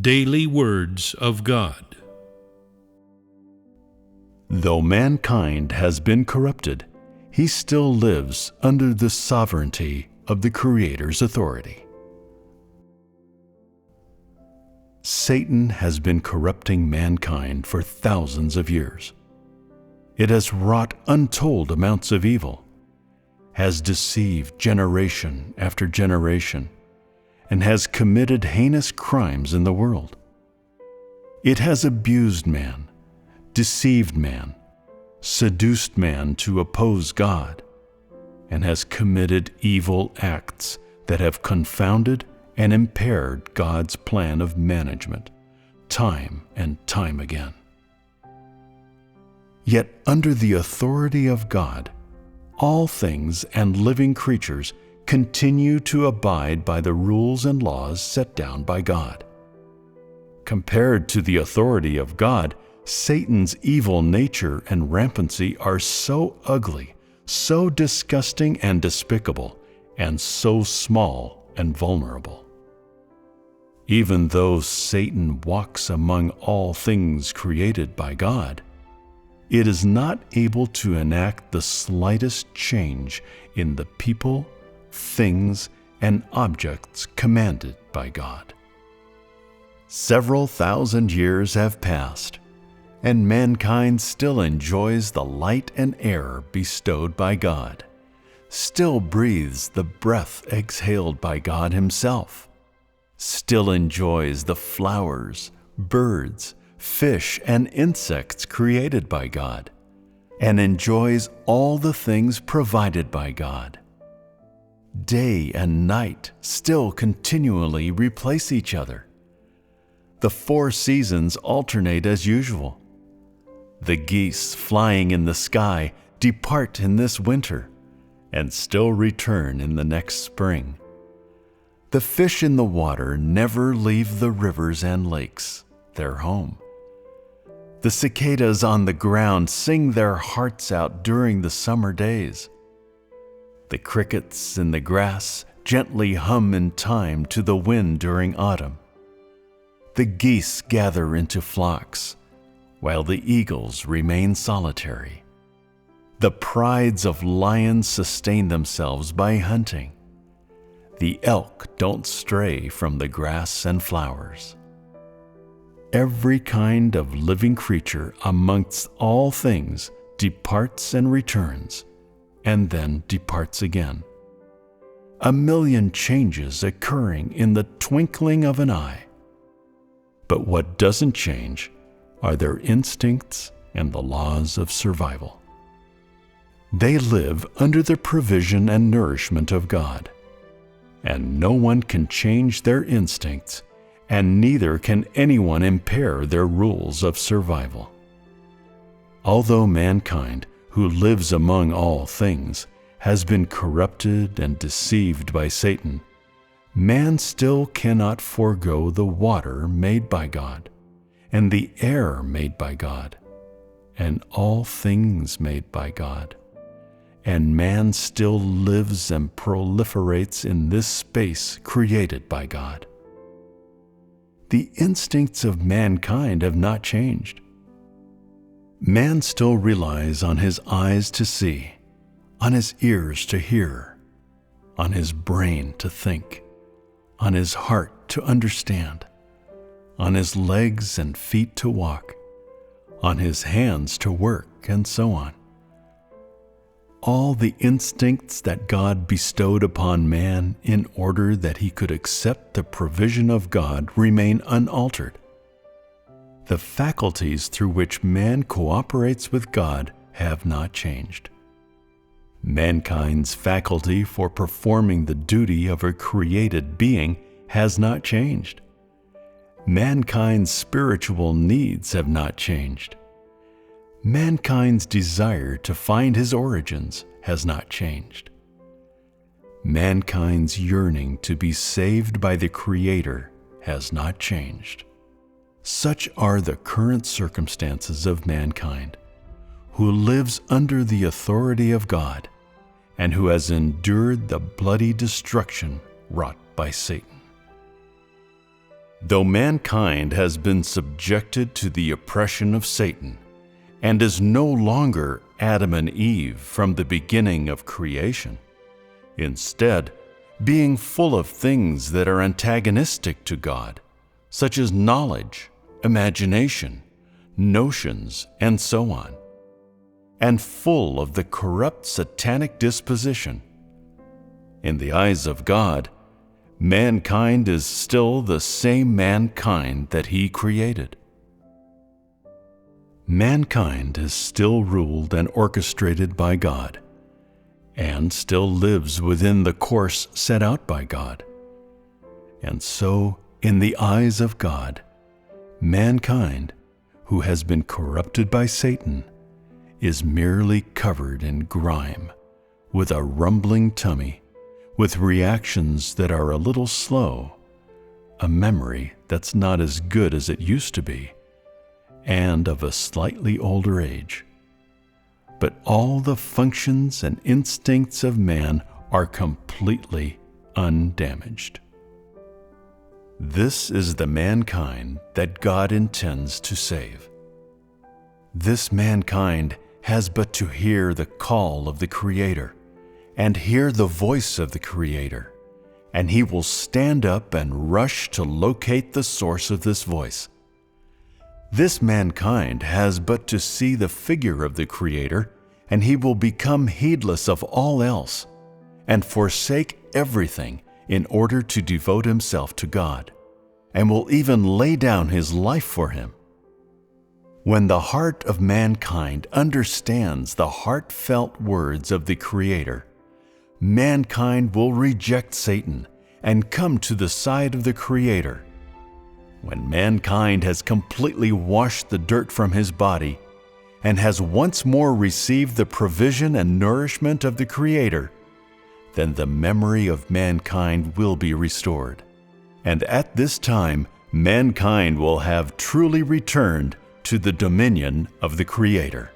Daily Words of God. Though mankind has been corrupted, he still lives under the sovereignty of the Creator's authority. Satan has been corrupting mankind for thousands of years. It has wrought untold amounts of evil, has deceived generation after generation, and has committed heinous crimes in the world. It has abused man, deceived man, seduced man to oppose God, and has committed evil acts that have confounded and impaired God's plan of management, time and time again. Yet under the authority of God, all things and living creatures continue to abide by the rules and laws set down by God. Compared to the authority of God, Satan's evil nature and rampancy are so ugly, so disgusting and despicable, and so small and vulnerable. Even though Satan walks among all things created by God, it is not able to enact the slightest change in the people, things, and objects commanded by God. Several thousand years have passed, and mankind still enjoys the light and air bestowed by God, still breathes the breath exhaled by God Himself, still enjoys the flowers, birds, fish, and insects created by God, and enjoys all the things provided by God. Day and night still continually replace each other. The 4 seasons alternate as usual. The geese flying in the sky depart in this winter and still return in the next spring. The fish in the water never leave the rivers and lakes, their home. The cicadas on the ground sing their hearts out during the summer days. The crickets in the grass gently hum in time to the wind during autumn. The geese gather into flocks, while the eagles remain solitary. The prides of lions sustain themselves by hunting. The elk don't stray from the grass and flowers. Every kind of living creature amongst all things departs and returns, and then departs again. 1,000,000 changes occurring in the twinkling of an eye. But what doesn't change are their instincts and the laws of survival. They live under the provision and nourishment of God, and no one can change their instincts, and neither can anyone impair their rules of survival. Although mankind, who lives among all things, has been corrupted and deceived by Satan, man still cannot forego the water made by God, and the air made by God, and all things made by God. And man still lives and proliferates in this space created by God. The instincts of mankind have not changed. Man still relies on his eyes to see, on his ears to hear, on his brain to think, on his heart to understand, on his legs and feet to walk, on his hands to work, and so on. All the instincts that God bestowed upon man in order that he could accept the provision of God remain unaltered. The faculties through which man cooperates with God have not changed. Mankind's faculty for performing the duty of a created being has not changed. Mankind's spiritual needs have not changed. Mankind's desire to find his origins has not changed. Mankind's yearning to be saved by the Creator has not changed. Such are the current circumstances of mankind, who lives under the authority of God, and who has endured the bloody destruction wrought by Satan. Though mankind has been subjected to the oppression of Satan and is no longer Adam and Eve from the beginning of creation, instead, being full of things that are antagonistic to God, such as knowledge, imagination, notions, and so on, and full of the corrupt satanic disposition, in the eyes of God, mankind is still the same mankind that He created. Mankind is still ruled and orchestrated by God, and still lives within the course set out by God. And so, in the eyes of God, mankind, who has been corrupted by Satan, is merely covered in grime, with a rumbling tummy, with reactions that are a little slow, a memory that's not as good as it used to be, and of a slightly older age. But all the functions and instincts of man are completely undamaged. This is the mankind that God intends to save. This mankind has but to hear the call of the Creator and hear the voice of the Creator, and he will stand up and rush to locate the source of this voice. This mankind has but to see the figure of the Creator, and he will become heedless of all else and forsake everything in order to devote himself to God, and will even lay down his life for Him. When the heart of mankind understands the heartfelt words of the Creator, mankind will reject Satan and come to the side of the Creator. When mankind has completely washed the dirt from his body and has once more received the provision and nourishment of the Creator, then the memory of mankind will be restored. And at this time, mankind will have truly returned to the dominion of the Creator.